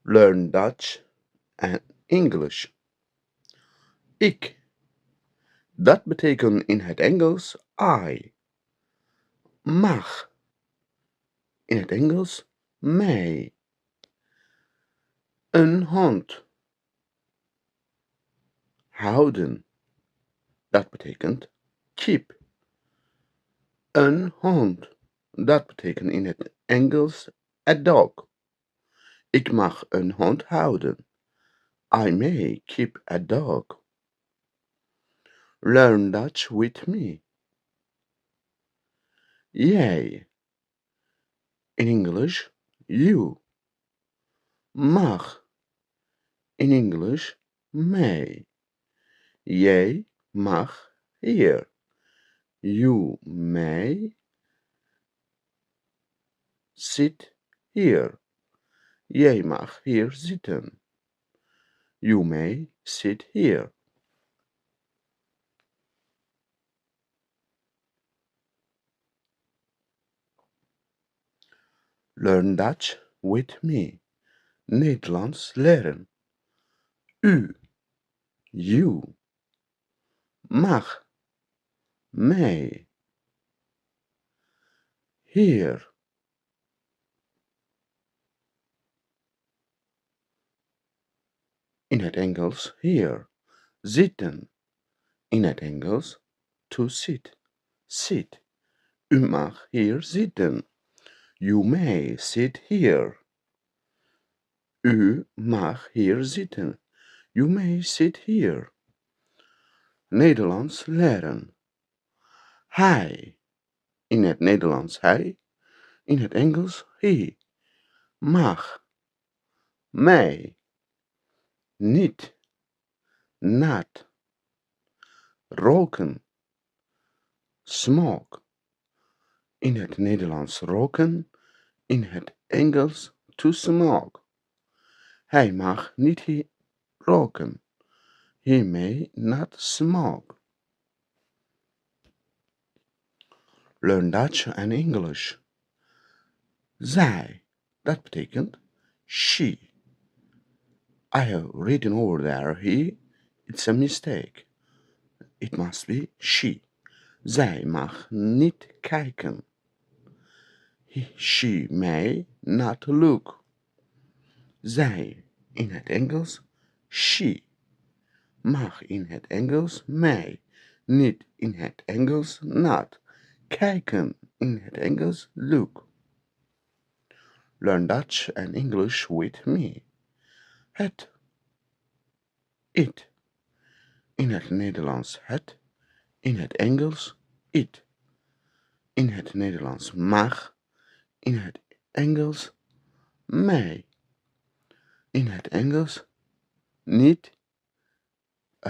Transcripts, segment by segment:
Learn Dutch and English. Ik. Dat betekent in het Engels I. Mag. In het Engels mij. Een hond. Houden. Dat betekent keep. Een hond. Dat betekent in het Engels a dog. Ik mag een hond houden. I may keep a dog. Learn Dutch with me. Jij. In English, you. Mag. In English, may. Jij mag hier. You may sit here. Jij mag hier zitten. You may sit here. Learn Dutch with me. Nederlands leren. U. You. Mag. Mij. Hier. In het Engels here. Zitten. In het Engels to sit. Sit. U mag hier zitten. You may sit here. U mag hier zitten. You may sit here. Nederlands leren. Hij. In het Nederlands hij. In het Engels he. Mag. Mij. Niet. Nat. Roken. Smoke. In het Nederlands roken. In het Engels to smoke. Hij mag niet roken. He may not smoke. Learn Dutch and English. Zij. Dat betekent she. I have written over there he. It's a mistake. It must be she. Zij mag niet kijken. She may not look. Zij. In het Engels she. Mag in het Engels may. Niet in het Engels not. Kijken in het Engels look. Learn Dutch and English with me. Het. It. In het Nederlands het. In het Engels it. In het Nederlands mag. In het Engels may. In het Engels niet.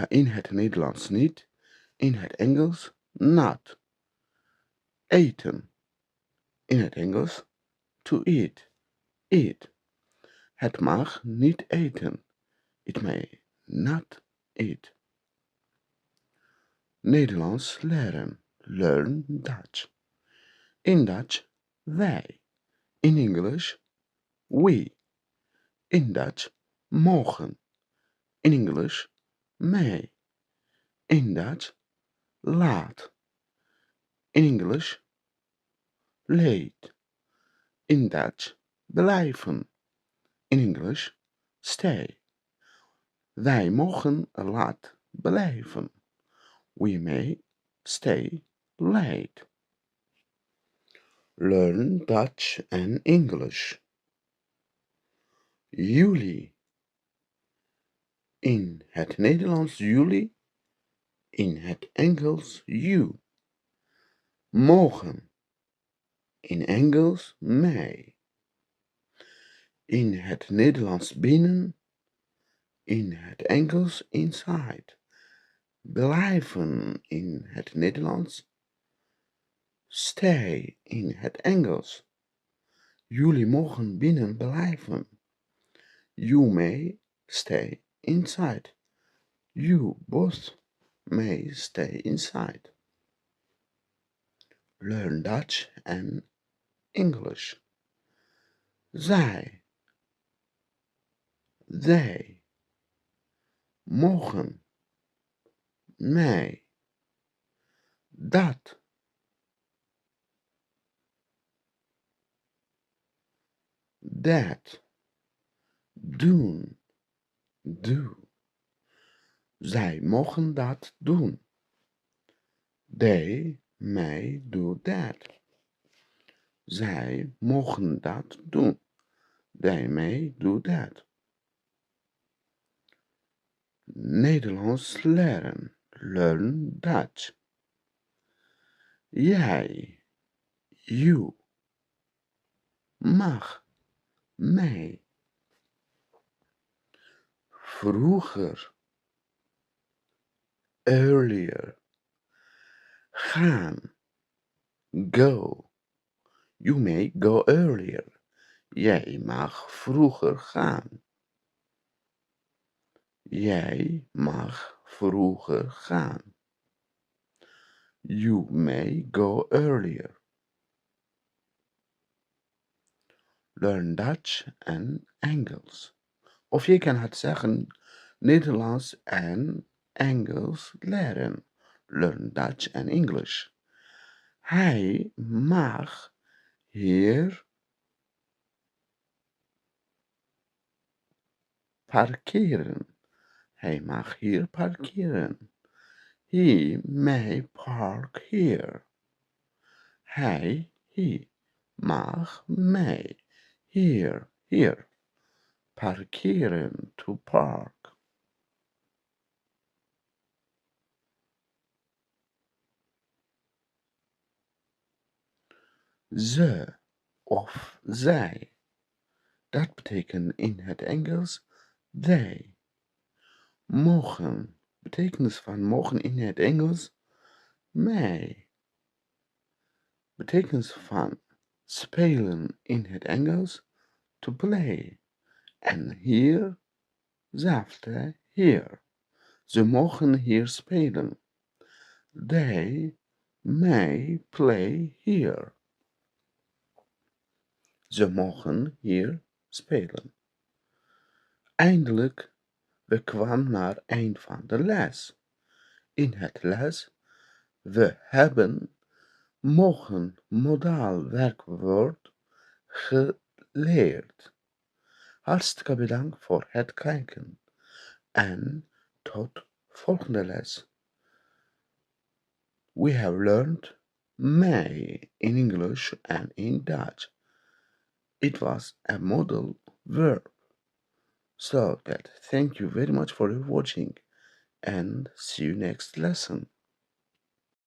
In het Nederlands niet. In het Engels not. Eten. In het Engels to eat. Eat. Het mag niet eten. It may not eat. Nederlands leren. Learn Dutch. In Dutch wij. In English we. In Dutch mogen. In English may. In Dutch laat. In English late. In Dutch blijven. In English stay. Wij mogen laat blijven. We may stay late. Learn Dutch and English. Juli. In het Nederlands juli. In het Engels you. Mogen. In Engels may. In het Nederlands binnen. In het Engels inside. Blijven in het Nederlands. Stay in het Engels. Jullie mogen binnen blijven. You may stay inside. You both may stay inside. Learn Dutch and English. Zij. Zij mogen mij dat doen. Do. Zij mogen dat doen. They may do that. Zij mogen dat doen. They may do that. Nederlands leren. Learn Dutch. Jij, you, mag mij vroeger, earlier, gaan, go. You may go earlier. Jij mag vroeger gaan. Jij mag vroeger gaan. You may go earlier. Learn Dutch en Engels. Of je kan het zeggen Nederlands en Engels leren. Learn Dutch and English. Hij mag hier parkeren. Hij mag hier parkeren. He may park here. He mag mij hier parkeren, to park. Ze of zij. Dat betekent in het Engels they. Mogen. Betekenis van mogen in het Engels may. Betekenis van spelen in het Engels to play. En hier zelfde hier. Ze mogen hier spelen. They may play here. Ze mogen hier spelen. Eindelijk, we kwamen naar eind van de les. In het les, we hebben mogen modaal werkwoord geleerd. Hartstikke bedankt voor het kijken. En tot volgende les. We have learned may in English and in Dutch. It was a modal verb. So that thank you very much for watching and see you next lesson.